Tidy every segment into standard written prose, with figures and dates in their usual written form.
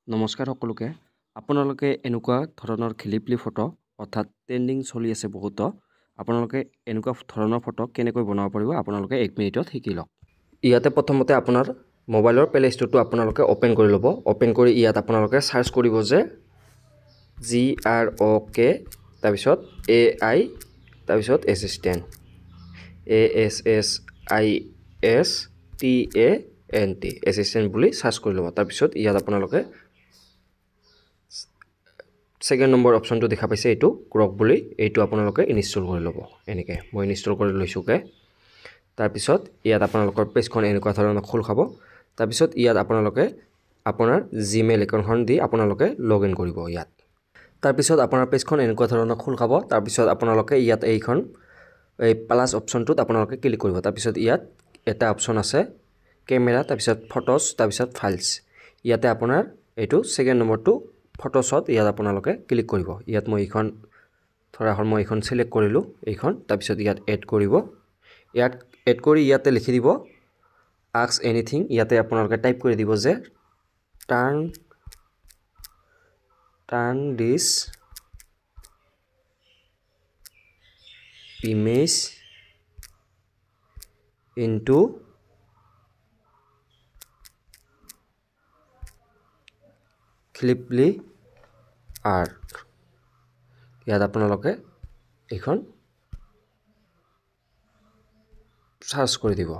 নমস্কাৰ সকলোকে আপোনালোকে এনেকুৱা ধৰণৰ খিলিপলি ফটো অৰ্থাৎ ট্ৰেন্ডিং চলি আছে বহুত আপোনালোকে এনেকুৱা ধৰণৰ ফটো কেনেকৈ বনাব পাৰিব আপোনালোকে 1 মিনিটত শিকি লওক ইয়াতে প্ৰথমতে আপোনাৰ মোবাইলৰ প্লে ষ্টৰটো আপোনালোকে ওপেন কৰি ল'ব ওপেন কৰি ইয়াত আপোনালোকে সাৰ্চ কৰিব যে GROK তাৰপিছত AI তাৰপিছত এসিস্ট্যান্ট ASSISTANT এসিস্ট্যান্ট বুলি সাৰ্চ কৰি ল'ব তাৰপিছত ইয়াত আপোনালোকে সেকেন্ড নম্বৰ অপশনটো দেখা পাইছে এইটো ক্ৰক বুলি এইটো আপোনালোকে ইনষ্টল কৰি ল'ব এনেকে মই ইনষ্টল কৰি লৈছোকে তাৰ পিছত ইয়াত আপোনালোকৰ পেজখন এনেকুৱা ধৰণৰ খোল খাব তাৰ পিছত ইয়াত আপোনালোকে আপোনাৰ জিমেইল একাউণ্টখন দি আপোনালোকে লগইন কৰিব ইয়াত তাৰ পিছত আপোনাৰ পেজখন এনেকুৱা ধৰণৰ খোল খাব তাৰ পিছত আপোনালোকে ইয়াত এইখন এই প্লাস অপশনটোত আপোনালোকে ক্লিক কৰিব তাৰ পিছত ইয়াত এটা অপশন আছে ক্যামেৰা তাৰ পিছত ফটোজ তাৰ পিছত ফাইলস ইয়াতে আপোনাৰ এইটো সেকেন্ড নম্বৰটো ফটোছত ইয়াত আপোনালোকে ক্লিক কৰিব ইয়াত মই এইখন ধৰা হ'ল মই এইখন সিলেক্ট কৰিলো এইখন তাৰ পিছত ইয়াত এড কৰিব ইয়াত এড কৰি ইয়াতে লিখি দিব আস্ক এনিথিং ইয়াতে আপোনালোকে টাইপ কৰি দিব যে turn this image into Ghibli art ইয়াত আপোনালোকে এইখন সাৰ্চ কৰি দিব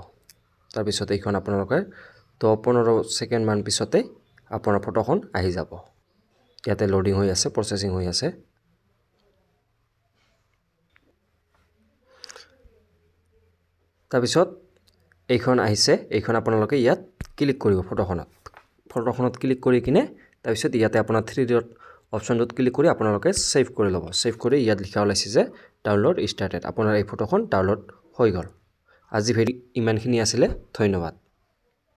তাৰ পিছত এইখন আপোনালোকে 10-15 সেকেন্ড মান পিছতে আপোনাৰ ফটোখন আহি যাব ইয়াতে লোডিং হৈ আছে প্ৰসেসিং হৈ আছে তাৰ পিছত এইখন আহিছে এইখন আপোনালোকে ইয়াত ক্লিক কৰিব ফটোখনত ক্লিক কৰি কিনে তাৰ পিছত ইয়াতে আপোনাৰ 3 ডট অপশনটোত ক্লিক কৰি আপোনালোকে সেভ কৰি ল'ব সেভ কৰি ইয়াত লিখা ওলাইছে যে ডাউনলোড স্টাৰ্টেড আপোনাৰ এই ফটোখন ডাউনলোড হৈ গল আজি ভিডিও ইমানখিনি আছিল ধন্যবাদ